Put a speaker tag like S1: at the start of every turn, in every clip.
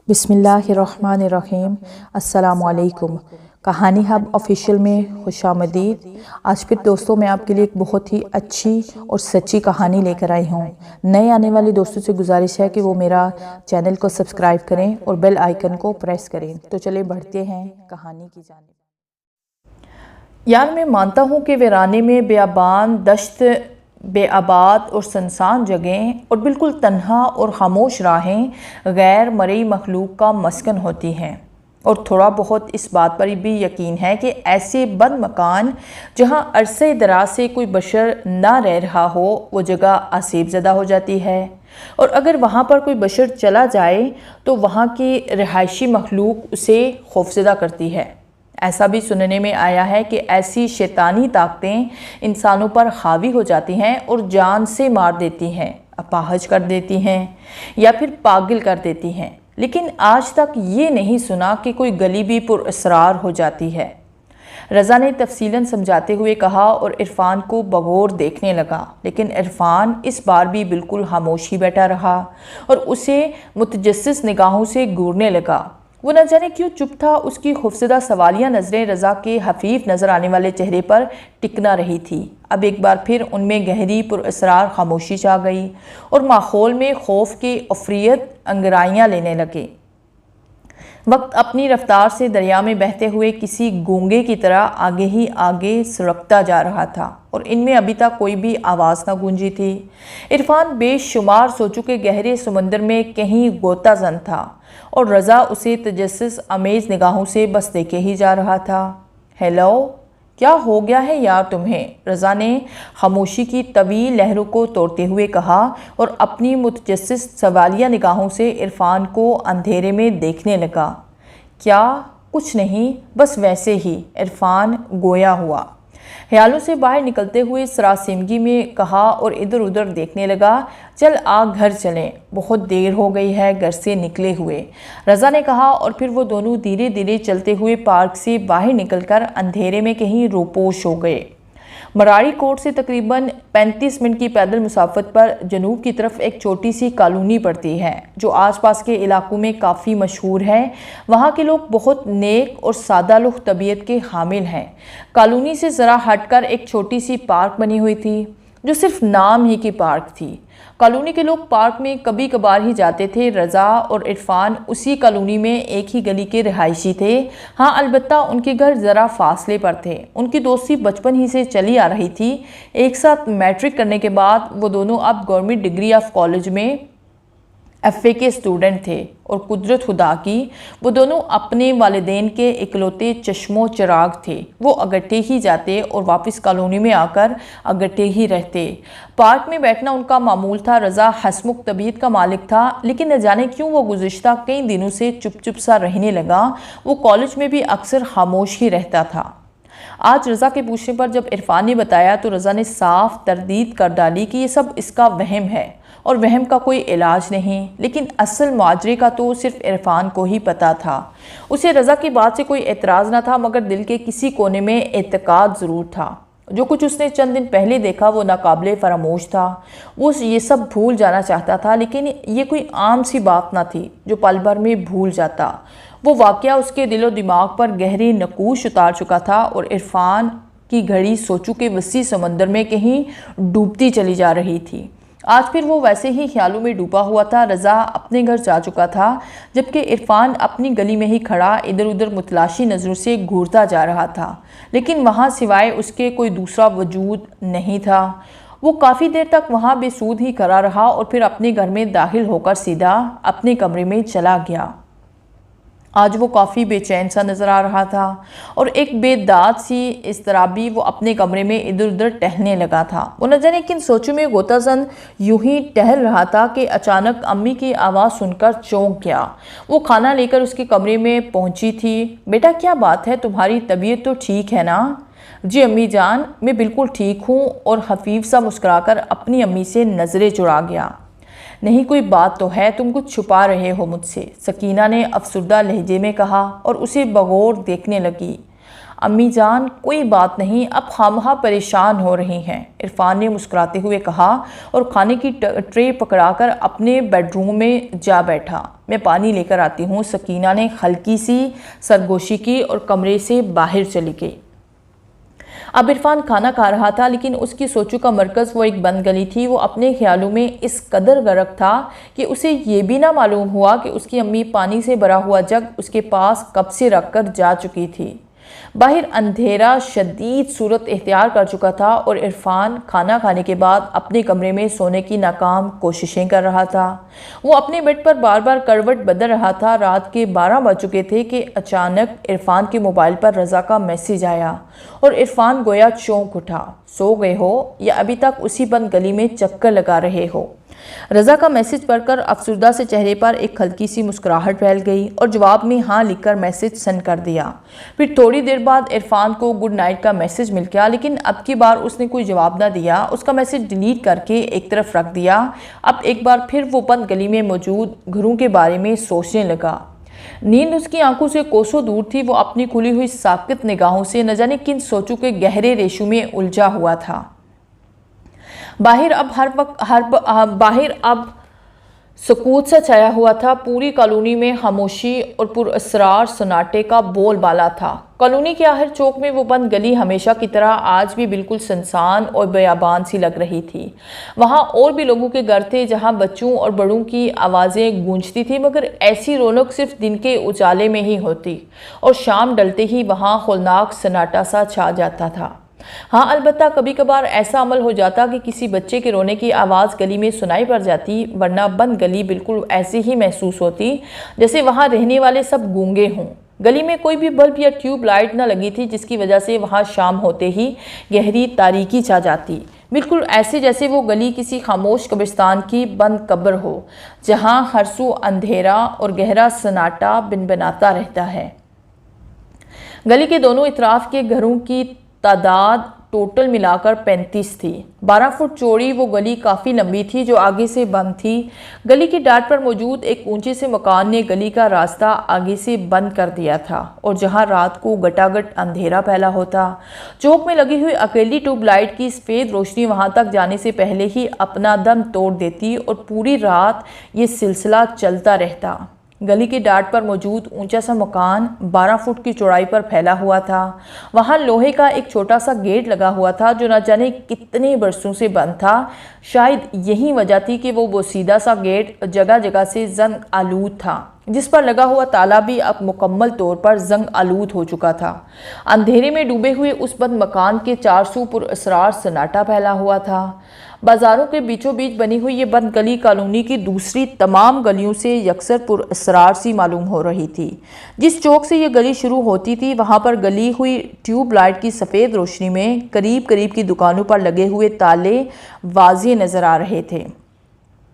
S1: بسم اللہ الرحمن الرحیم۔ السلام علیکم۔ کہانی ہب آفیشیل میں خوش آمدید۔ آج پھر دوستوں میں آپ کے لیے ایک بہت ہی اچھی اور سچی کہانی لے کر آئی ہوں۔ نئے آنے والے دوستوں سے گزارش ہے کہ وہ میرا چینل کو سبسکرائب کریں اور بیل آئیکن کو پریس کریں۔ تو چلیں بڑھتے ہیں کہانی کی جانب۔ یار میں مانتا ہوں کہ ویرانے میں بیابان دشت، بے آباد اور سنسان جگہیں اور بالکل تنہا اور خاموش راہیں غیر مرئی مخلوق کا مسکن ہوتی ہیں، اور تھوڑا بہت اس بات پر بھی یقین ہے کہ ایسے بند مکان جہاں عرصے دراز سے کوئی بشر نہ رہ رہا ہو وہ جگہ آسیب زدہ ہو جاتی ہے، اور اگر وہاں پر کوئی بشر چلا جائے تو وہاں کی رہائشی مخلوق اسے خوفزدہ کرتی ہے۔ ایسا بھی سننے میں آیا ہے کہ ایسی شیطانی طاقتیں انسانوں پر حاوی ہو جاتی ہیں اور جان سے مار دیتی ہیں، اپاہج کر دیتی ہیں یا پھر پاگل کر دیتی ہیں، لیکن آج تک یہ نہیں سنا کہ کوئی گلی بھی پر اسرار ہو جاتی ہے۔ رضا نے تفصیلاً سمجھاتے ہوئے کہا اور عرفان کو بغور دیکھنے لگا، لیکن عرفان اس بار بھی بالکل خاموش ہی بیٹھا رہا اور اسے متجسس نگاہوں سے گھورنے لگا۔ وہ نہ جانے کیوں چپ تھا، اس کی خوفزدہ سوالیہ نظریں رضا کے حفیف نظر آنے والے چہرے پر ٹک نہ رہی تھی۔ اب ایک بار پھر ان میں گہری پر اسرار خاموشی چھا گئی اور ماحول میں خوف کی عفریت انگرائیاں لینے لگے۔ وقت اپنی رفتار سے دریا میں بہتے ہوئے کسی گونگے کی طرح آگے ہی آگے سرکتا جا رہا تھا، اور ان میں ابھی تک کوئی بھی آواز نہ گونجی تھی۔ عرفان بے شمار سوچوں کے گہرے سمندر میں کہیں غوطہ زن تھا، اور رضا اسے تجسس امیز نگاہوں سے بس دیکھے ہی جا رہا تھا۔ ہیلو، کیا ہو گیا ہے یار تمہیں؟ رضا نے خاموشی کی طویل لہروں کو توڑتے ہوئے کہا اور اپنی متجسس سوالیہ نگاہوں سے عرفان کو اندھیرے میں دیکھنے لگا۔ کیا؟ کچھ نہیں، بس ویسے ہی، عرفان گویا ہوا۔ خیالوں سے باہر نکلتے ہوئے سراسیمگی میں کہا اور ادھر ادھر دیکھنے لگا۔ چل آ گھر چلیں، بہت دیر ہو گئی ہے گھر سے نکلے ہوئے، رضا نے کہا، اور پھر وہ دونوں دھیرے دھیرے چلتے ہوئے پارک سے باہر نکل کر اندھیرے میں کہیں روپوش ہو گئے۔ مراڑی کوٹ سے تقریباً 35 منٹ کی پیدل مسافت پر جنوب کی طرف ایک چھوٹی سی کالونی پڑتی ہے جو آس پاس کے علاقوں میں کافی مشہور ہے۔ وہاں کے لوگ بہت نیک اور سادہ لوح طبیعت کے حامل ہیں۔ کالونی سے ذرا ہٹ کر ایک چھوٹی سی پارک بنی ہوئی تھی جو صرف نام ہی کی پارک تھی۔ کالونی کے لوگ پارک میں کبھی کبھار ہی جاتے تھے۔ رضا اور عرفان اسی کالونی میں ایک ہی گلی کے رہائشی تھے، ہاں البتہ ان کے گھر ذرا فاصلے پر تھے۔ ان کی دوستی بچپن ہی سے چلی آ رہی تھی۔ ایک ساتھ میٹرک کرنے کے بعد وہ دونوں اب گورنمنٹ ڈگری آف کالج میں FA کے اسٹوڈنٹ تھے، اور قدرت خدا کی وہ دونوں اپنے والدین کے اکلوتے چشم و چراغ تھے۔ وہ اگٹھے ہی جاتے اور واپس کالونی میں آ کر اگٹھے ہی رہتے۔ پارک میں بیٹھنا ان کا معمول تھا۔ رضا ہنسمکھ طبیعت کا مالک تھا، لیکن نہ جانے کیوں وہ گزشتہ کئی دنوں سے چپ چپ سا رہنے لگا۔ وہ کالج میں بھی اکثر خاموش ہی رہتا تھا۔ آج رضا کے پوچھنے پر جب عرفان نے بتایا تو رضا نے صاف تردید کر ڈالی کہ یہ سب اس کا وہم ہے اور وہم کا کوئی علاج نہیں، لیکن اصل ماجرے کا تو صرف عرفان کو ہی پتا تھا۔ اسے رضا کی بات سے کوئی اعتراض نہ تھا، مگر دل کے کسی کونے میں اعتقاد ضرور تھا۔ جو کچھ اس نے چند دن پہلے دیکھا وہ ناقابل فراموش تھا۔ وہ یہ سب بھول جانا چاہتا تھا، لیکن یہ کوئی عام سی بات نہ تھی جو پل بھر میں بھول جاتا۔ وہ واقعہ اس کے دل و دماغ پر گہرے نقوش اتار چکا تھا، اور عرفان کی گھڑی سوچوں کے وسیع سمندر میں کہیں ڈوبتی چلی جا رہی تھی۔ آج پھر وہ ویسے ہی خیالوں میں ڈوبا ہوا تھا۔ رضا اپنے گھر جا چکا تھا، جبکہ عرفان اپنی گلی میں ہی کھڑا ادھر ادھر متلاشی نظروں سے گھورتا جا رہا تھا، لیکن وہاں سوائے اس کے کوئی دوسرا وجود نہیں تھا۔ وہ کافی دیر تک وہاں بے سود ہی کھڑا رہا اور پھر اپنے گھر میں داخل ہو کر سیدھا اپنے کمرے میں چلا گیا۔ آج وہ کافی بے چین سا نظر آ رہا تھا، اور ایک بے داد سی اضطرابی وہ اپنے کمرے میں ادھر ادھر ٹہلنے لگا تھا۔ وہ نہ جانے کن سوچوں میں غوطہ زن یوں ہی ٹہل رہا تھا کہ اچانک امی کی آواز سن کر چونک گیا۔ وہ کھانا لے کر اس کے کمرے میں پہنچی تھی۔ بیٹا کیا بات ہے، تمہاری طبیعت تو ٹھیک ہے نا؟ جی امی جان، میں بالکل ٹھیک ہوں، اور خفیف سا مسکرا کر اپنی امی سے نظریں چرا گیا۔ نہیں کوئی بات تو ہے، تم کچھ چھپا رہے ہو مجھ سے، سکینہ نے افسردہ لہجے میں کہا اور اسے بغور دیکھنے لگی۔ امی جان کوئی بات نہیں، اب خامخواہ پریشان ہو رہی ہیں، عرفان نے مسکراتے ہوئے کہا اور کھانے کی ٹرے پکڑا کر اپنے بیڈ روم میں جا بیٹھا۔ میں پانی لے کر آتی ہوں، سکینہ نے ہلکی سی سرگوشی کی اور کمرے سے باہر چلی گئی۔ اب عرفان کھانا کھا رہا تھا، لیکن اس کی سوچوں کا مرکز وہ ایک بند گلی تھی۔ وہ اپنے خیالوں میں اس قدر غرق تھا کہ اسے یہ بھی نہ معلوم ہوا کہ اس کی امی پانی سے بھرا ہوا جگ اس کے پاس کب سے رکھ کر جا چکی تھی۔ باہر اندھیرا شدید صورت اختیار کر چکا تھا اور عرفان کھانا کھانے کے بعد اپنے کمرے میں سونے کی ناکام کوششیں کر رہا تھا۔ وہ اپنے بیڈ پر بار بار کروٹ بدل رہا تھا۔ رات کے 12 بج چکے تھے کہ اچانک عرفان کے موبائل پر رضا کا میسج آیا اور عرفان گویا چونک اٹھا۔ سو گئے ہو یا ابھی تک اسی بند گلی میں چکر لگا رہے ہو؟ رضا کا میسج پڑھ کر افسردہ سے چہرے پر ایک ہلکی سی مسکراہٹ پھیل گئی اور جواب میں ہاں لکھ کر میسج سینڈ کر دیا۔ پھر تھوڑی دیر بعد عرفان کو گڈ نائٹ کا میسج مل گیا، لیکن اب کی بار اس نے کوئی جواب نہ دیا۔ اس کا میسج ڈیلیٹ کر کے ایک طرف رکھ دیا۔ اب ایک بار پھر وہ بند گلی میں موجود گھروں کے بارے میں سوچنے لگا۔ نیند اس کی آنکھوں سے کوسوں دور تھی۔ وہ اپنی کھلی ہوئی ساکت نگاہوں سے نہ جانے کن سوچوں کے گہرے ریشوں میں الجھا ہوا تھا۔ باہر اب سکوت سا چھایا ہوا تھا۔ پوری کالونی میں خاموشی اور پراسرار سناٹے کا بول بالا تھا۔ کالونی کے آخر چوک میں وہ بند گلی ہمیشہ کی طرح آج بھی بالکل سنسان اور بیابان سی لگ رہی تھی۔ وہاں اور بھی لوگوں کے گھر تھے جہاں بچوں اور بڑوں کی آوازیں گونجتی تھی، مگر ایسی رونق صرف دن کے اجالے میں ہی ہوتی اور شام ڈلتے ہی وہاں ہولناک سناٹا سا چھا جاتا تھا۔ ہاں البتہ کبھی کبھار ایسا عمل ہو جاتا کہ کسی بچے کے رونے کی آواز گلی میں سنائی پڑ جاتی، ورنہ بند گلی بالکل ایسی ہی محسوس ہوتی جیسے وہاں رہنے والے سب گونگے ہوں۔ گلی میں کوئی بھی بلب یا ٹیوب لائٹ نہ لگی تھی، جس کی وجہ سے وہاں شام ہوتے ہی گہری تاریکی چھا جاتی، بالکل ایسے جیسے وہ گلی کسی خاموش قبرستان کی بند قبر ہو جہاں ہر سو اندھیرا اور گہرا سناٹا بنبناتا رہتا ہے۔ گلی کے دونوں اطراف کے گھروں کی تعداد ٹوٹل ملا کر 35 تھی۔ 12 فٹ چوڑی وہ گلی کافی لمبی تھی جو آگے سے بند تھی۔ گلی کی ڈاٹ پر موجود ایک اونچے سے مکان نے گلی کا راستہ آگے سے بند کر دیا تھا اور جہاں رات کو گٹاگٹ اندھیرا پھیلا ہوتا، چوک میں لگی ہوئی اکیلی ٹیوب لائٹ کی سفید روشنی وہاں تک جانے سے پہلے ہی اپنا دم توڑ دیتی اور پوری رات یہ سلسلہ چلتا رہتا۔ گلی کی ڈاٹ پر موجود اونچا سا مکان 12 فٹ کی چوڑائی پر پھیلا ہوا تھا۔ وہاں لوہے کا ایک چھوٹا سا گیٹ لگا ہوا تھا جو نہ جانے کتنے برسوں سے بند تھا۔ شاید یہی وجہ تھی کہ وہ بوسیدہ سا گیٹ جگہ جگہ سے زنگ آلود تھا، جس پر لگا ہوا تالا بھی اب مکمل طور پر زنگ آلود ہو چکا تھا۔ اندھیرے میں ڈوبے ہوئے اس بند مکان کے 400 پراسرار سناٹا پھیلا ہوا تھا۔ بازاروں کے بیچوں بیچ بنی ہوئی یہ بند گلی کالونی کی دوسری تمام گلیوں سے یکسر پراسرار سی معلوم ہو رہی تھی۔ جس چوک سے یہ گلی شروع ہوتی تھی وہاں پر گلی ہوئی ٹیوب لائٹ کی سفید روشنی میں قریب قریب کی دکانوں پر لگے ہوئے تالے واضح نظر آ رہے تھے۔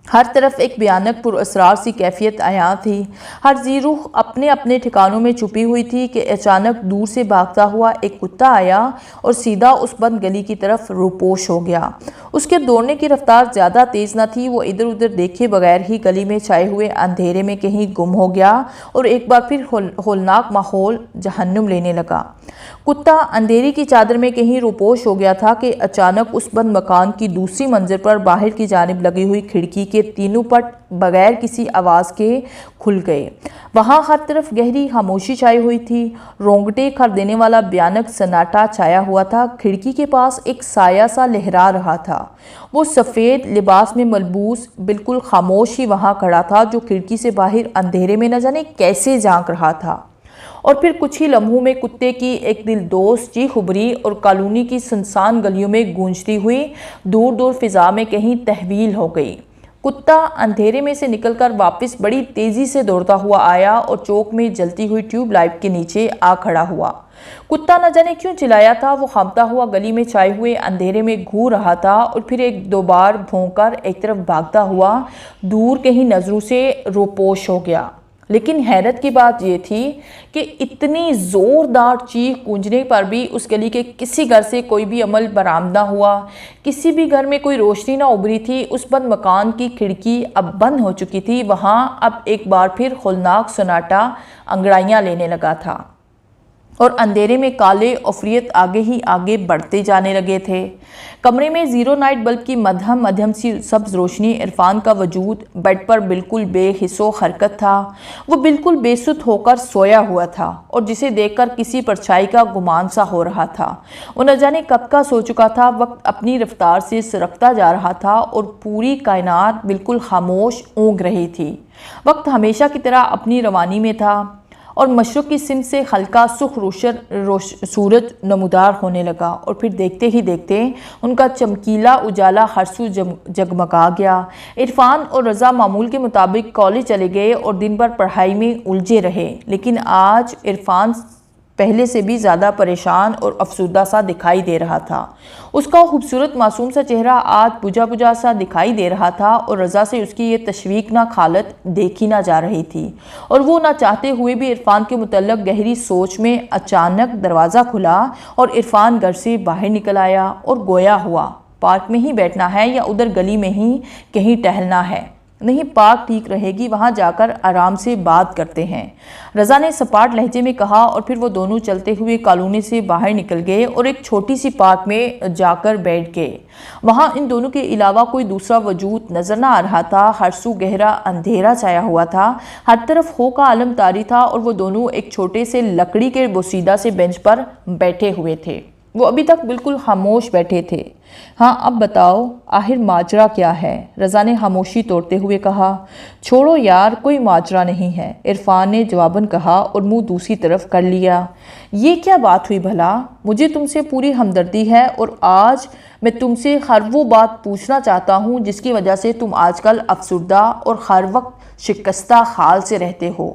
S1: ہر طرف ایک بھیانک پراسرار سی کیفیت عیاں تھی۔ ہر ذی روح اپنے اپنے ٹھکانوں میں چھپی ہوئی تھی کہ اچانک دور سے بھاگتا ہوا ایک کتا آیا اور سیدھا اس بند گلی کی طرف روپوش ہو گیا۔ اس کے دوڑنے کی رفتار زیادہ تیز نہ تھی۔ وہ ادھر ادھر دیکھے بغیر ہی گلی میں چھائے ہوئے اندھیرے میں کہیں گم ہو گیا اور ایک بار پھر ہولناک ماحول جہنم لینے لگا۔ کتا اندھیرے کی چادر میں کہیں روپوش ہو گیا تھا کہ اچانک اس بند مکان کی دوسری منزل پر باہر کی جانب لگی ہوئی کھڑکی کے تینوں پٹ بغیر کسی آواز کے کھل گئے۔ وہاں ہر طرف گہری خاموشی چھائی ہوئی تھی۔ رونگٹے کھڑ دینے والا بھیانک سناٹا چھایا ہوا تھا۔ کھڑکی کے پاس ایک سایہ سا لہرا رہا تھا۔ وہ سفید لباس میں ملبوس بالکل خاموش ہی وہاں کھڑا تھا جو کھڑکی سے باہر اندھیرے میں نہ جانے کیسے جھانک رہا تھا۔ اور پھر کچھ ہی لمحوں میں کتے کی ایک دل دوست چیخ ابھری اور کالونی کی سنسان گلیوں میں گونجتی ہوئی دور دور فضا میں کہیں تحویل ہو گئی۔ کتا اندھیرے میں سے نکل کر واپس بڑی تیزی سے دوڑتا ہوا آیا اور چوک میں جلتی ہوئی ٹیوب لائٹ کے نیچے آ کھڑا ہوا۔ کتا نہ جانے کیوں چلایا تھا، وہ خامتا ہوا گلی میں چھائے ہوئے اندھیرے میں گھور رہا تھا اور پھر ایک دو بار بھونک کر ایک طرف بھاگتا ہوا دور کہیں نظروں سے روپوش ہو گیا۔ لیکن حیرت کی بات یہ تھی کہ اتنی زوردار چیخ گونجنے پر بھی اس گلی کے کسی گھر سے کوئی بھی عمل برآمد نہ ہوا۔ کسی بھی گھر میں کوئی روشنی نہ ابھری تھی۔ اس بند مکان کی کھڑکی اب بند ہو چکی تھی۔ وہاں اب ایک بار پھر ہولناک سناٹا انگڑائیاں لینے لگا تھا۔ اور اندھیرے میں کالے عفریت آگے ہی آگے بڑھتے جانے لگے تھے۔ کمرے میں زیرو نائٹ بلب کی مدھم سی سبز روشنی، عرفان کا وجود بیڈ پر بالکل بے حس و حرکت تھا۔ وہ بالکل بے سُدھ ہو کر سویا ہوا تھا اور جسے دیکھ کر کسی پرچھائی کا گمان سا ہو رہا تھا۔ وہ نہ جانے کب کا سو چکا تھا۔ وقت اپنی رفتار سے سرکتا جا رہا تھا اور پوری کائنات بالکل خاموش اونگ رہی تھی۔ وقت ہمیشہ کی طرح اپنی روانی میں تھا اور مشرق کی سمت سے ہلکا سرخ سورج نمودار ہونے لگا اور پھر دیکھتے ہی دیکھتے ان کا چمکیلا اجالا ہر سو جگمگا گیا۔ عرفان اور رضا معمول کے مطابق کالج چلے گئے اور دن بھر پڑھائی میں الجھے رہے، لیکن آج عرفان پہلے سے بھی زیادہ پریشان اور افسردہ سا دکھائی دے رہا تھا۔ اس کا خوبصورت معصوم سا چہرہ آج بجھا بجھا سا دکھائی دے رہا تھا اور رضا سے اس کی یہ تشویقناک حالت دیکھی نہ جا رہی تھی، اور وہ نہ چاہتے ہوئے بھی عرفان کے متعلق گہری سوچ میں اچانک دروازہ کھلا اور عرفان گھر سے باہر نکل آیا اور گویا ہوا پارک میں ہی بیٹھنا ہے یا ادھر گلی میں ہی کہیں ٹہلنا ہے۔ نہیں، پارک ٹھیک رہے گی، وہاں جا کر آرام سے بات کرتے ہیں، رضا نے سپاٹ لہجے میں کہا، اور پھر وہ دونوں چلتے ہوئے کالونی سے باہر نکل گئے اور ایک چھوٹی سی پارک میں جا کر بیٹھ گئے۔ وہاں ان دونوں کے علاوہ کوئی دوسرا وجود نظر نہ آ رہا تھا۔ ہر سو گہرا اندھیرا چھایا ہوا تھا، ہر طرف خو کا عالم طاری تھا اور وہ دونوں ایک چھوٹے سے لکڑی کے بوسیدہ سے بینچ پر بیٹھے ہوئے تھے۔ وہ ابھی تک بالکل خاموش بیٹھے تھے۔ ہاں اب بتاؤ، آخر ماجرا کیا ہے؟ رضا نے خاموشی توڑتے ہوئے کہا۔ چھوڑو یار، کوئی ماجرا نہیں ہے، عرفان نے جواباً کہا اور منہ دوسری طرف کر لیا۔ یہ کیا بات ہوئی بھلا؟ مجھے تم سے پوری ہمدردی ہے اور آج میں تم سے ہر وہ بات پوچھنا چاہتا ہوں جس کی وجہ سے تم آج کل افسردہ اور ہر وقت شکستہ حال سے رہتے ہو۔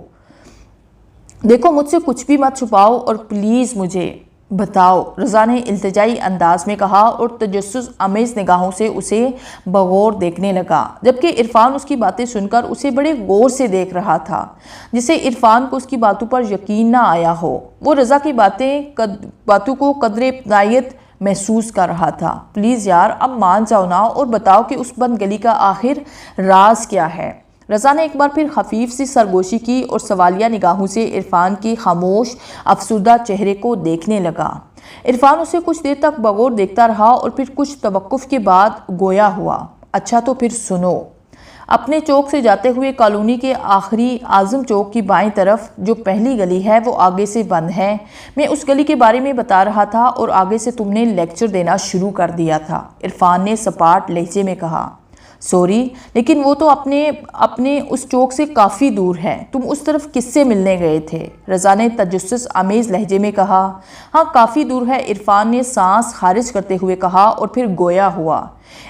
S1: دیکھو، مجھ سے کچھ بھی مت چھپاؤ اور پلیز مجھے بتاؤ، رضا نے التجائی انداز میں کہا اور تجسس آمیز نگاہوں سے اسے بغور دیکھنے لگا، جبکہ عرفان اس کی باتیں سن کر اسے بڑے غور سے دیکھ رہا تھا، جسے عرفان کو اس کی باتوں پر یقین نہ آیا ہو۔ وہ رضا کی باتوں کو قدر اپنائیت محسوس کر رہا تھا۔ پلیز یار، اب مان جاؤ نا اور بتاؤ کہ اس بند گلی کا آخر راز کیا ہے۔ رضا نے ایک بار پھر خفیف سی سرگوشی کی اور سوالیہ نگاہوں سے عرفان کی خاموش افسردہ چہرے کو دیکھنے لگا۔ عرفان اسے کچھ دیر تک بغور دیکھتا رہا اور پھر کچھ توقف کے بعد گویا ہوا۔ اچھا تو پھر سنو۔ اپنے چوک سے جاتے ہوئے کالونی کے آخری اعظم چوک کی بائیں طرف جو پہلی گلی ہے وہ آگے سے بند ہے۔ میں اس گلی کے بارے میں بتا رہا تھا اور آگے سے تم نے لیکچر دینا شروع کر دیا تھا، عرفان نے سپاٹ لہجے میں کہا۔ سوری، لیکن وہ تو اپنے اس چوک سے کافی دور ہے، تم اس طرف کس سے ملنے گئے تھے؟ رضا نے تجسس آمیز لہجے میں کہا۔ ہاں کافی دور ہے، عرفان نے سانس خارج کرتے ہوئے کہا اور پھر گویا ہوا۔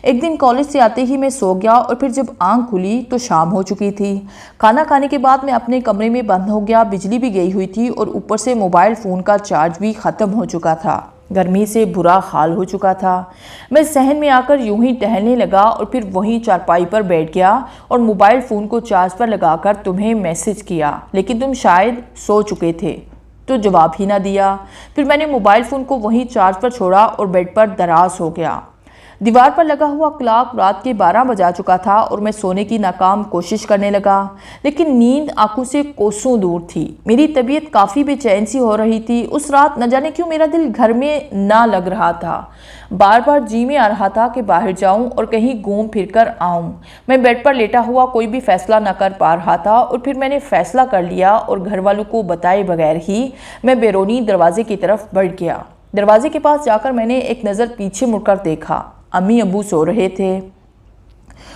S1: ایک دن کالج سے آتے ہی میں سو گیا اور پھر جب آنکھ کھلی تو شام ہو چکی تھی۔ کھانا کھانے کے بعد میں اپنے کمرے میں بند ہو گیا، بجلی بھی گئی ہوئی تھی اور اوپر سے موبائل فون کا چارج بھی ختم ہو چکا تھا۔ گرمی سے برا حال ہو چکا تھا۔ میں صحن میں آ کر یوں ہی ٹہلنے لگا اور پھر وہیں چارپائی پر بیٹھ گیا اور موبائل فون کو چارج پر لگا کر تمہیں میسج کیا، لیکن تم شاید سو چکے تھے تو جواب ہی نہ دیا۔ پھر میں نے موبائل فون کو وہیں چارج پر چھوڑا اور بیڈ پر دراز ہو گیا۔ دیوار پر لگا ہوا کلاک رات کے 12 بجا چکا تھا اور میں سونے کی ناکام کوشش کرنے لگا، لیکن نیند آنکھوں سے کوسوں دور تھی۔ میری طبیعت کافی بے چین سی ہو رہی تھی۔ اس رات نہ جانے کیوں میرا دل گھر میں نہ لگ رہا تھا، بار بار جی میں آ رہا تھا کہ باہر جاؤں اور کہیں گھوم پھر کر آؤں۔ میں بیڈ پر لیٹا ہوا کوئی بھی فیصلہ نہ کر پا رہا تھا اور پھر میں نے فیصلہ کر لیا اور گھر والوں کو بتائے بغیر ہی میں بیرونی دروازے کی طرف بڑھ گیا۔ دروازے کے پاس جا کر میں نے ایک نظر پیچھے مڑ کر دیکھا، امی ابو سو رہے تھے،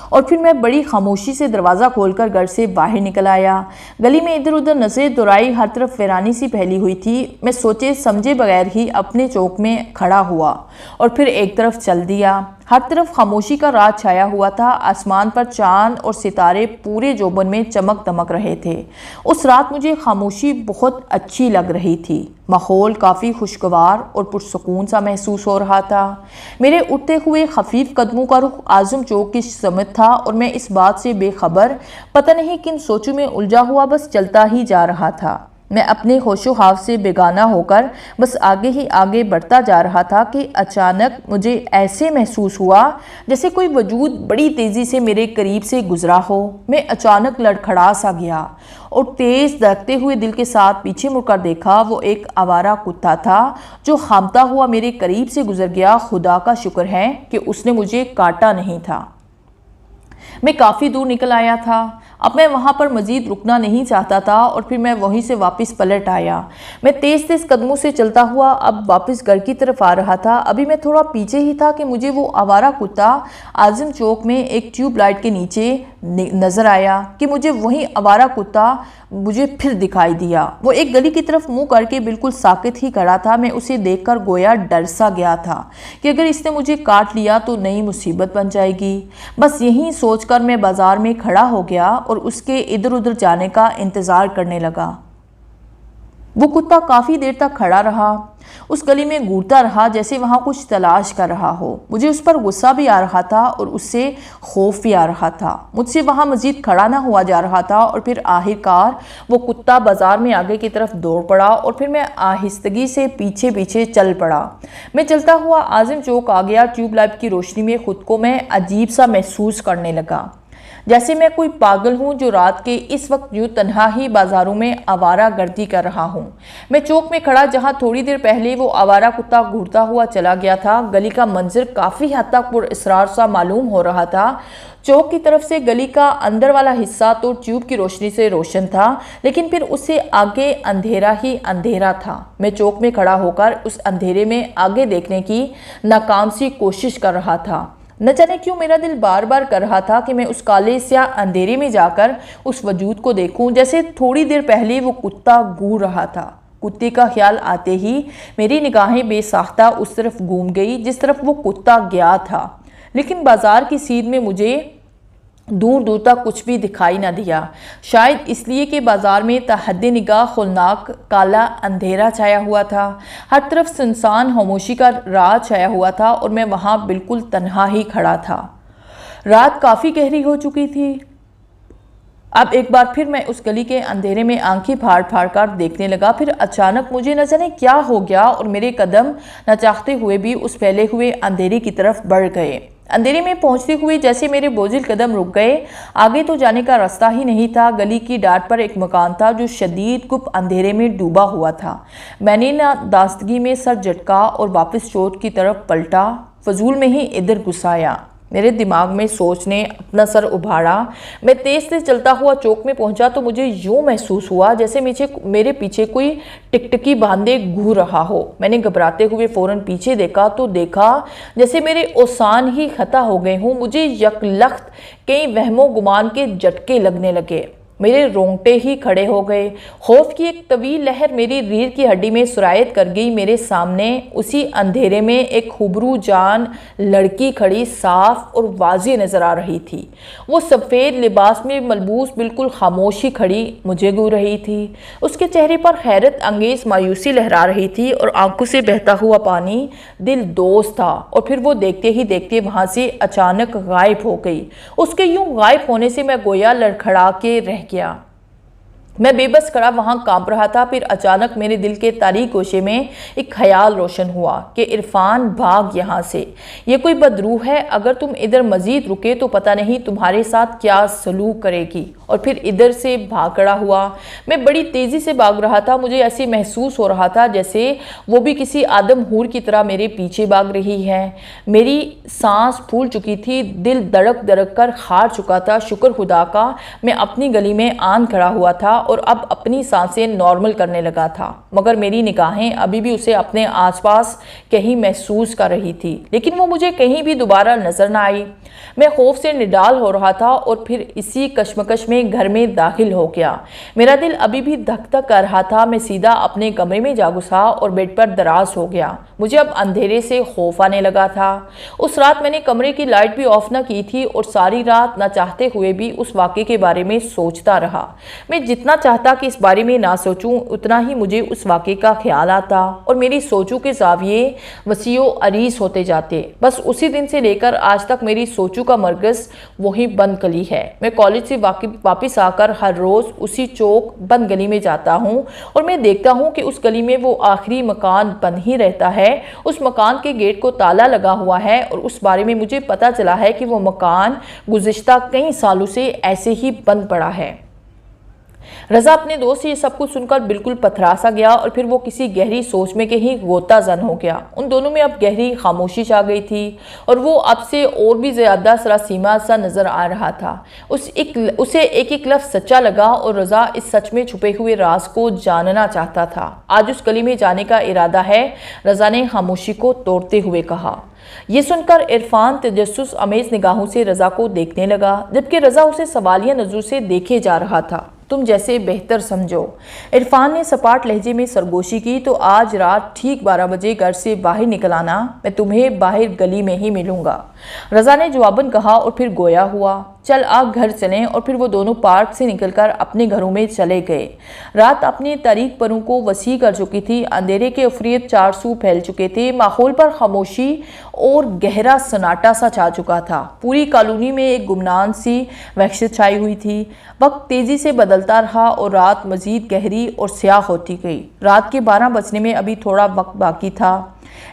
S1: اور پھر میں بڑی خاموشی سے دروازہ کھول کر گھر سے باہر نکل آیا۔ گلی میں ادھر ادھر نظریں دوڑائی، ہر طرف ویرانی سی پھیلی ہوئی تھی۔ میں سوچے سمجھے بغیر ہی اپنے چوک میں کھڑا ہوا اور پھر ایک طرف چل دیا۔ ہر طرف خاموشی کا راز چھایا ہوا تھا، آسمان پر چاند اور ستارے پورے جوبن میں چمک دمک رہے تھے۔ اس رات مجھے خاموشی بہت اچھی لگ رہی تھی، ماحول کافی خوشگوار اور پرسکون سا محسوس ہو رہا تھا۔ میرے اٹھتے ہوئے خفیف قدموں کا رخ اعظم چوک کی سمت تھا اور میں اس بات سے بے خبر، پتہ نہیں کن سوچوں میں الجھا ہوا بس چلتا ہی جا رہا تھا۔ میں اپنے ہوش و حواس سے بیگانہ ہو کر بس آگے ہی آگے بڑھتا جا رہا تھا کہ اچانک مجھے ایسے محسوس ہوا جیسے کوئی وجود بڑی تیزی سے میرے قریب سے گزرا ہو۔ میں اچانک لڑکھڑا سا گیا اور تیز دھڑکتے ہوئے دل کے ساتھ پیچھے مڑ کر دیکھا۔ وہ ایک آوارہ کتا تھا جو ہامتا ہوا میرے قریب سے گزر گیا۔ خدا کا شکر ہے کہ اس نے مجھے کاٹا نہیں تھا۔ میں کافی دور نکل آیا تھا۔ اب میں وہاں پر مزید رکنا نہیں چاہتا تھا اور پھر میں وہیں سے واپس پلٹ آیا۔ میں تیز تیز قدموں سے چلتا ہوا اب واپس گھر کی طرف آ رہا تھا۔ ابھی میں تھوڑا پیچھے ہی تھا کہ مجھے وہ آوارہ کتا اعظم چوک میں ایک ٹیوب لائٹ کے نیچے نظر آیا کہ مجھے وہی آوارہ کتا مجھے پھر دکھائی دیا۔ وہ ایک گلی کی طرف منہ کر کے بالکل ساکت ہی کھڑا تھا۔ میں اسے دیکھ کر گویا ڈر سا گیا تھا کہ اگر اس نے مجھے کاٹ لیا تو نئی مصیبت بن جائے گی۔ بس یہی سوچ کر میں بازار میں کھڑا ہو گیا اور اس کے ادھر ادھر جانے کا انتظار کرنے لگا۔ وہ کتا کافی دیر تک کھڑا رہا، اس گلی میں گھورتا رہا جیسے وہاں کچھ تلاش کر رہا ہو۔ مجھے اس پر غصہ بھی آ رہا تھا اور اس سے خوف بھی آ رہا تھا۔ مجھ سے وہاں مزید کھڑا نہ ہوا جا رہا تھا اور پھر آخر کار وہ کتا بازار میں آگے کی طرف دوڑ پڑا اور پھر میں آہستگی سے پیچھے پیچھے چل پڑا۔ میں چلتا ہوا اعظم چوک آ گیا۔ ٹیوب لائٹ کی روشنی میں خود کو میں عجیب سا محسوس کرنے لگا، جیسے میں کوئی پاگل ہوں جو رات کے اس وقت یوں تنہا ہی بازاروں میں آوارہ گردی کر رہا ہوں۔ میں چوک میں کھڑا جہاں تھوڑی دیر پہلے وہ آوارہ کتا گھورتا ہوا چلا گیا تھا۔ گلی کا منظر کافی حد تک پر اسرار سا معلوم ہو رہا تھا۔ چوک کی طرف سے گلی کا اندر والا حصہ تو ٹیوب کی روشنی سے روشن تھا، لیکن پھر اس سے آگے اندھیرا ہی اندھیرا تھا۔ میں چوک میں کھڑا ہو کر اس اندھیرے میں آگے دیکھنے کی ناکام سی کوشش کر رہا تھا۔ نہ جانے کیوں میرا دل بار بار کر رہا تھا کہ میں اس کالے سیاہ اندھیرے میں جا کر اس وجود کو دیکھوں جیسے تھوڑی دیر پہلے وہ کتا گھور رہا تھا۔ کتے کا خیال آتے ہی میری نگاہیں بے ساختہ اس طرف گھوم گئی جس طرف وہ کتا گیا تھا، لیکن بازار کی سیدھ میں مجھے دور دور تک کچھ بھی دکھائی نہ دیا، شاید اس لیے کہ بازار میں تحد نگاہ خولناک کالا اندھیرا چھایا ہوا تھا۔ ہر طرف سنسان خاموشی کا راز چھایا ہوا تھا اور میں وہاں بالکل تنہا ہی کھڑا تھا۔ رات کافی گہری ہو چکی تھی۔ اب ایک بار پھر میں اس گلی کے اندھیرے میں آنکھیں پھاڑ پھاڑ کر دیکھنے لگا۔ پھر اچانک مجھے نہ جانے کیا ہو گیا اور میرے قدم نہ چاہتے ہوئے بھی اس پھیلے ہوئے اندھیرے کی طرف بڑھ گئے۔ اندھیرے میں پہنچتے ہوئے جیسے میرے بوجھل قدم رک گئے۔ آگے تو جانے کا راستہ ہی نہیں تھا۔ گلی کی ڈاٹ پر ایک مکان تھا جو شدید گپ اندھیرے میں ڈوبا ہوا تھا۔ میں نے نادانستگی میں سر جھٹکا اور واپس چوک کی طرف پلٹا، فضول میں ہی ادھر گھس آیا۔ میرے دماغ میں سوچ نے اپنا سر ابھارا۔ میں تیز تیز چلتا ہوا چوک میں پہنچا تو مجھے یوں محسوس ہوا جیسے میرے پیچھے کوئی ٹکٹکی باندھے گھور رہا ہو۔ میں نے گھبراتے ہوئے فوراً پیچھے دیکھا تو دیکھا جیسے میرے اوسان ہی خطا ہو گئے ہوں۔ مجھے یکلخت کئی وہم و گمان کے جھٹکے لگنے لگے، میرے رونگٹے ہی کھڑے ہو گئے۔ خوف کی ایک طویل لہر میری ریڑھ کی ہڈی میں سرایت کر گئی۔ میرے سامنے اسی اندھیرے میں ایک خوبرو جان لڑکی کھڑی صاف اور واضح نظر آ رہی تھی۔ وہ سفید لباس میں ملبوس بالکل خاموش ہی کھڑی مجھے گھور رہی تھی۔ اس کے چہرے پر حیرت انگیز مایوسی لہرا رہی تھی اور آنکھوں سے بہتا ہوا پانی دل دوز تھا، اور پھر وہ دیکھتے ہی دیکھتے وہاں سے اچانک غائب ہو گئی۔ اس کے یوں غائب ہونے سے میں گویا لڑکھڑا کے رہ گیا۔ میں بے بس کھڑا وہاں کانپ رہا تھا۔ پھر اچانک میرے دل کے تاریک گوشے میں ایک خیال روشن ہوا کہ عرفان بھاگ یہاں سے، یہ کوئی بدروح ہے، اگر تم ادھر مزید رکے تو پتہ نہیں تمہارے ساتھ کیا سلوک کرے گی۔ اور پھر ادھر سے بھاگ کھڑا ہوا۔ میں بڑی تیزی سے بھاگ رہا تھا۔ مجھے ایسے محسوس ہو رہا تھا جیسے وہ بھی کسی آدم ہور کی طرح میرے پیچھے بھاگ رہی ہے۔ میری سانس پھول چکی تھی، دل دھڑک دھڑک کر ہار چکا تھا۔ شکر خدا کا میں اپنی گلی میں آن کھڑا ہوا تھا اور اب اپنی سانسیں نارمل کرنے لگا تھا، مگر میری نگاہیں ابھی بھی اسے اپنے آس پاس کہیں محسوس کر رہی تھی، لیکن وہ مجھے کہیں بھی دوبارہ نظر نہ آئی۔ میں خوف سے نڈال ہو رہا تھا اور پھر اسی کشمکش میں گھر میں داخل ہو گیا۔ میرا دل ابھی بھی دھک دھک کر رہا تھا۔ میں سیدھا اپنے کمرے میں جا گھسا اور بیڈ پر دراز ہو گیا۔ مجھے اب اندھیرے سے خوف آنے لگا تھا۔ اس رات میں نے کمرے کی لائٹ بھی آف نہ کی تھی اور ساری رات نہ چاہتے ہوئے بھی اس واقعے کے بارے میں سوچتا رہا۔ میں جتنا چاہتا کہ اس بارے میں نہ سوچوں اتنا ہی مجھے اس واقعے کا خیال آتا اور میری سوچوں کے زاویے وسیع و عریض ہوتے جاتے۔ بس اسی دن سے لے کر آج تک میری سوچوں کا مرکز وہی بند گلی ہے۔ میں کالج سے واپس آ کر ہر روز اسی چوک بند گلی میں جاتا ہوں اور میں دیکھتا ہوں کہ اس گلی میں وہ آخری مکان بند ہی رہتا ہے۔ اس مکان کے گیٹ کو تالا لگا ہوا ہے اور اس بارے میں مجھے پتا چلا ہے کہ وہ مکان گزشتہ کئی سالوں سے ایسے ہی بند پڑا ہے۔ رضا اپنے دوست سے یہ سب کچھ سن کر بالکل پتھرا سا گیا اور پھر وہ کسی گہری سوچ میں کہیں غوطہ زن ہو گیا۔ ان دونوں میں اب گہری خاموشی چھا گئی تھی اور وہ اب سے اور بھی زیادہ سراسیمہ سا نظر آ رہا تھا۔ اسے ایک ایک لفظ سچا لگا اور رضا اس سچ میں چھپے ہوئے راز کو جاننا چاہتا تھا۔ آج اس گلی میں جانے کا ارادہ ہے، رضا نے خاموشی کو توڑتے ہوئے کہا۔ یہ سن کر عرفان تجسس امیز نگاہوں سے رضا کو دیکھنے لگا، جبکہ رضا اسے سوالیہ نظروں سے دیکھے جا رہا تھا۔ تم جیسے بہتر سمجھو۔ عرفان نے سپاٹ لہجے میں سرگوشی کی، تو آج رات ٹھیک 12 بجے گھر سے باہر نکل آنا، میں تمہیں باہر گلی میں ہی ملوں گا۔ رضا نے جواباً کہا اور پھر گویا ہوا، چل آ گھر چلیں، اور پھر وہ دونوں پارک سے نکل کر اپنے گھروں میں چلے گئے۔ رات اپنے تاریک پروں کو وسیع کر چکی تھی، اندھیرے کے عفریت چار سو پھیل چکے تھے، ماحول پر خاموشی اور گہرا سناٹا سا چھا چکا تھا۔ پوری کالونی میں ایک گمنام سی وحشت چھائی ہوئی تھی۔ وقت تیزی سے بدلتا رہا اور رات مزید گہری اور سیاہ ہوتی گئی۔ رات کے 12 بجنے میں ابھی تھوڑا وقت باقی تھا۔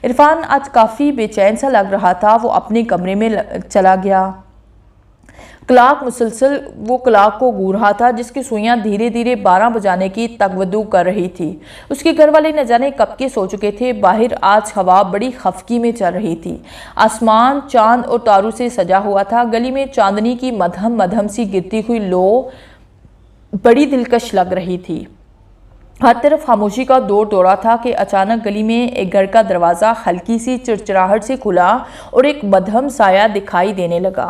S1: عرفان آج کافی بے چین سا لگ رہا تھا۔ وہ اپنے کمرے میں چلا گیا۔ مسلسل وہ کلاک کو گھور رہا تھا، جس کی سوئیاں دھیرے دھیرے 12 بجانے کی تگودو کر رہی تھی۔ اس کے گھر والے نہ جانے کب کے سو چکے تھے۔ باہر آج ہوا بڑی خفکی میں چل رہی تھی۔ آسمان چاند اور تاروں سے سجا ہوا تھا۔ گلی میں چاندنی کی مدھم مدھم سی گرتی ہوئی لو بڑی دلکش لگ رہی تھی۔ ہر طرف خاموشی کا دور دورہ تھا کہ اچانک گلی میں ایک گھر کا دروازہ ہلکی سی چرچراہٹ سے کھلا اور ایک مدھم سایہ دکھائی دینے لگا۔